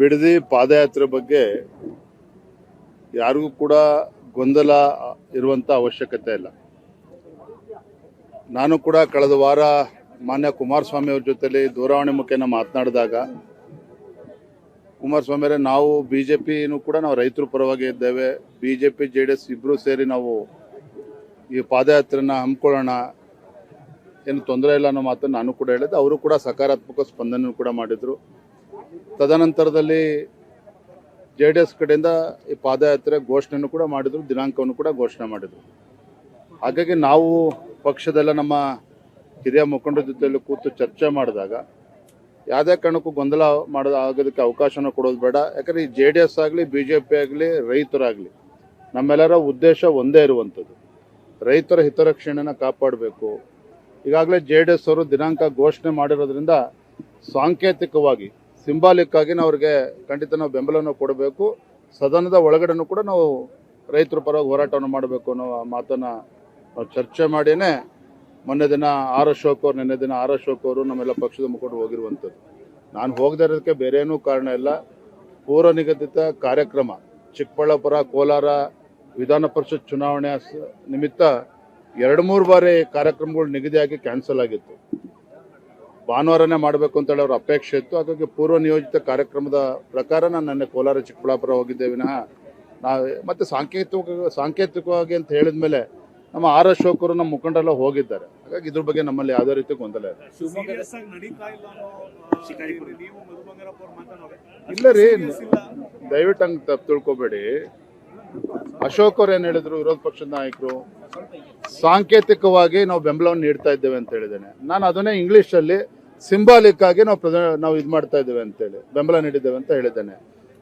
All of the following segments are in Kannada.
ಬಿಡದಿ ಪಾದಯಾತ್ರೆ ಬಗ್ಗೆ ಯಾರಿಗೂ ಕೂಡ ಗೊಂದಲ ಇರುವಂತ ಅವಶ್ಯಕತೆ ಇಲ್ಲ. ನಾನು ಕೂಡ ಕಳೆದ ವಾರ ಮಾನ್ಯ ಕುಮಾರಸ್ವಾಮಿ ಅವರ ಜೊತೆಲಿ ದೂರವಾಣಿ ಮುಖೇನ ಮಾತನಾಡಿದಾಗ ಕುಮಾರಸ್ವಾಮಿ ಅವರೇ, ನಾವು ಬಿಜೆಪಿನೂ ಕೂಡ ನಾವು ರೈತರ ಪರವಾಗಿ ಇದ್ದೇವೆ, ಬಿಜೆಪಿ ಜೆಡಿಎಸ್ ಇಬ್ರು ಸೇರಿ ನಾವು ಈ ಪಾದಯಾತ್ರೆನ ಹಮ್ಮಿಕೊಳ್ಳೋಣ, ಏನು ತೊಂದರೆ ಇಲ್ಲ ಅನ್ನೋ ಮಾತನ್ನು ನಾನು ಕೂಡ ಹೇಳಿದೆ. ಅವರು ಕೂಡ ಸಕಾರಾತ್ಮಕ ಸ್ಪಂದನೆ ಕೂಡ ಮಾಡಿದ್ರು. ತದನಂತರದಲ್ಲಿ ಜೆಡಿಎಸ್ ಕಡೆಯಿಂದ ಈ ಪಾದಯಾತ್ರೆ ಘೋಷಣೆಯನ್ನು ಕೂಡ ಮಾಡಿದ್ರು, ದಿನಾಂಕವನ್ನು ಕೂಡ ಘೋಷಣೆ ಮಾಡಿದ್ರು. ಹಾಗಾಗಿ ನಾವು ಪಕ್ಷದೆಲ್ಲ ನಮ್ಮ ಹಿರಿಯ ಮುಖಂಡರ ಜೊತೆಯಲ್ಲಿ ಕೂತು ಚರ್ಚೆ ಮಾಡಿದಾಗ ಯಾವುದೇ ಕಾರಣಕ್ಕೂ ಗೊಂದಲ ಆಗೋದಕ್ಕೆ ಅವಕಾಶನ ಕೊಡೋದು ಬೇಡ. ಯಾಕಂದರೆ ಈ ಜೆಡಿಎಸ್ ಆಗಲಿ ಬಿಜೆಪಿ ಆಗಲಿ ರೈತರಾಗಲಿ ನಮ್ಮೆಲ್ಲರ ಉದ್ದೇಶ ಒಂದೇ ಇರುವಂಥದ್ದು, ರೈತರ ಹಿತರಕ್ಷಣೆಯನ್ನು ಕಾಪಾಡಬೇಕು. ಈಗಾಗಲೇ ಜೆಡಿಎಸ್ ಅವರು ದಿನಾಂಕ ಘೋಷಣೆ ಮಾಡಿರೋದ್ರಿಂದ ಸಾಂಕೇತಿಕವಾಗಿ ಸಿಂಬಾಲಿಕ್ ಆಗಿ ನಾವು ಅವ್ರಿಗೆ ಖಂಡಿತ ನಾವು ಬೆಂಬಲವನ್ನು ಕೊಡಬೇಕು. ಸದನದ ಒಳಗಡೆನೂ ಕೂಡ ನಾವು ರೈತರ ಪರವಾಗಿ ಹೋರಾಟವನ್ನು ಮಾಡಬೇಕು ಅನ್ನೋ ಮಾತನ್ನು ನಾವು ಚರ್ಚೆ ಮಾಡಿಯೇ ಮೊನ್ನೆ ದಿನ ಆರ್ ಅಶೋಕ್ ಅವರು, ನಿನ್ನೆ ದಿನ ಆರ್ ಅಶೋಕ್ ಅವರು ನಮ್ಮೆಲ್ಲ ಪಕ್ಷದ ಮುಖಂಡರು ಹೋಗಿರುವಂಥದ್ದು. ನಾನು ಹೋಗದೇ ಇರೋದಕ್ಕೆ ಬೇರೆ ಏನೂ ಕಾರಣ ಇಲ್ಲ. ಪೂರ್ವ ನಿಗದಿತ ಕಾರ್ಯಕ್ರಮ ಚಿಕ್ಕಬಳ್ಳಾಪುರ, ಕೋಲಾರ ವಿಧಾನ ಪರಿಷತ್ ಚುನಾವಣೆ ನಿಮಿತ್ತ 2-3 ಬಾರಿ ಕಾರ್ಯಕ್ರಮಗಳು ನಿಗದಿಯಾಗಿ ಕ್ಯಾನ್ಸಲ್ ಆಗಿತ್ತು. ಭಾನುವಾರನೇ ಮಾಡಬೇಕು ಅಂತೇಳಿ ಅವ್ರ ಅಪೇಕ್ಷೆ ಇತ್ತು. ಹಾಗಾಗಿ ಪೂರ್ವ ನಿಯೋಜಿತ ಕಾರ್ಯಕ್ರಮದ ಪ್ರಕಾರ ನಾನು ನಿನ್ನೆ ಕೋಲಾರ ಚಿಕ್ಕಬಳ್ಳಾಪುರ ಹೋಗಿದ್ದೆ ವಿನಃ ನಾವು ಮತ್ತೆ ಸಾಂಕೇತಿಕವಾಗಿ ಅಂತ ಹೇಳಿದ ಮೇಲೆ ನಮ್ಮ ಆರ್ ಅಶೋಕರು ನಮ್ಮ ಮುಖಂಡರೆಲ್ಲ ಹೋಗಿದ್ದಾರೆ. ಹಾಗಾಗಿ ಇದ್ರ ಬಗ್ಗೆ ನಮ್ಮಲ್ಲಿ ಯಾವುದೇ ರೀತಿ ಗೊಂದಲ ಇಲ್ಲ ರೀ. ದಯವಿಟ್ಟು ಹಂಗೆ ತಪ್ಪು ತಿಳ್ಕೊಬೇಡಿ. ಅಶೋಕ್ ಅವ್ರು ಏನ್ ಹೇಳಿದ್ರು, ವಿರೋಧ ಪಕ್ಷದ ನಾಯಕರು ಸಾಂಕೇತಿಕವಾಗಿ ನಾವು ಬೆಂಬಲವನ್ನು ನೀಡ್ತಾ ಇದ್ದೇವೆ ಅಂತ ಹೇಳಿದ್ದೇನೆ. ನಾನು ಅದನ್ನೇ ಇಂಗ್ಲಿಷ್ ಅಲ್ಲಿ ಸಿಂಬಾಲಿಕ್ ಆಗಿ ನಾವು ಇದು ಮಾಡ್ತಾ ಇದ್ದೇವೆ ಅಂತೇಳಿ ಬೆಂಬಲ ನೀಡಿದ್ದೇವೆ ಅಂತ ಹೇಳಿದ್ದೇನೆ.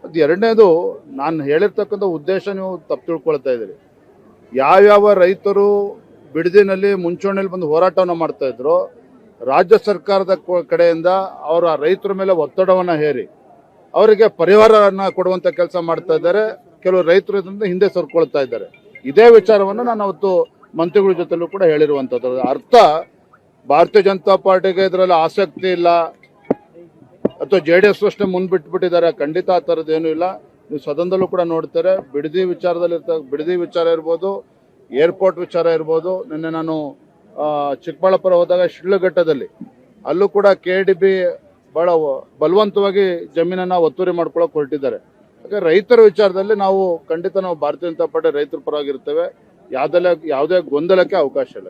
ಅದು ಎರಡನೇದು, ನಾನು ಹೇಳಿರ್ತಕ್ಕಂಥ ಉದ್ದೇಶ ನೀವು ತಪ್ಪು ತಿಳ್ಕೊಳ್ತಾ ಇದ್ದೀರಿ. ಯಾವ್ಯಾವ ರೈತರು ಬಿಡದಿನಲ್ಲಿ ಮುಂಚೂಣಿಯಲ್ಲಿ ಬಂದು ಹೋರಾಟವನ್ನು ಮಾಡ್ತಾ ಇದ್ರು, ರಾಜ್ಯ ಸರ್ಕಾರದ ಕಡೆಯಿಂದ ಅವರ ರೈತರ ಮೇಲೆ ಒತ್ತಡವನ್ನು ಹೇರಿ ಅವರಿಗೆ ಪರಿಹಾರವನ್ನು ಕೊಡುವಂತ ಕೆಲಸ ಮಾಡ್ತಾ ಇದ್ದಾರೆ. ಕೆಲವು ರೈತರು ಇದರಿಂದ ಹಿಂದೆ ಸರ್ಕೊಳ್ತಾ ಇದ್ದಾರೆ. ಇದೇ ವಿಚಾರವನ್ನು ನಾನು ಅವತ್ತು ಮಂತ್ರಿಗಳ ಜೊತೆಲೂ ಕೂಡ ಹೇಳಿರುವಂಥದ್ದು. ಅರ್ಥ ಭಾರತೀಯ ಜನತಾ ಪಾರ್ಟಿಗೆ ಇದರಲ್ಲಿ ಆಸಕ್ತಿ ಇಲ್ಲ ಅಥವಾ ಜೆಡಿಎಸ್ ಅಷ್ಟೇ ಮುಂದ್ಬಿಟ್ಬಿಟ್ಟಿದ್ದಾರೆ, ಖಂಡಿತ ಆ ಥರದ್ದೇನೂ ಇಲ್ಲ. ನೀವು ಸದನದಲ್ಲೂ ಕೂಡ ನೋಡ್ತಾರೆ, ಬಿಡದಿ ವಿಚಾರ ಇರ್ಬೋದು, ಏರ್ಪೋರ್ಟ್ ವಿಚಾರ ಇರ್ಬೋದು. ನಿನ್ನೆ ನಾನು ಚಿಕ್ಕಬಳ್ಳಾಪುರ ಹೋದಾಗ ಶಿಡ್ಲಘಟ್ಟದಲ್ಲಿ ಅಲ್ಲೂ ಕೂಡ KDB ಬಹಳ ಬಲವಂತವಾಗಿ ಜಮೀನನ್ನ ಒತ್ತುವರಿ ಮಾಡ್ಕೊಳ್ಳೋಕೆ ಹೊರಟಿದ್ದಾರೆ. ಹಾಗೆ ರೈತರ ವಿಚಾರದಲ್ಲಿ ನಾವು ಖಂಡಿತ ನಾವು ಭಾರತೀಯ ಜನತಾ ಪಾರ್ಟಿ ರೈತರ ಪರವಾಗಿರ್ತೇವೆ. ಯಾವುದೇ ಗೊಂದಲಕ್ಕೆ ಅವಕಾಶ ಇಲ್ಲ.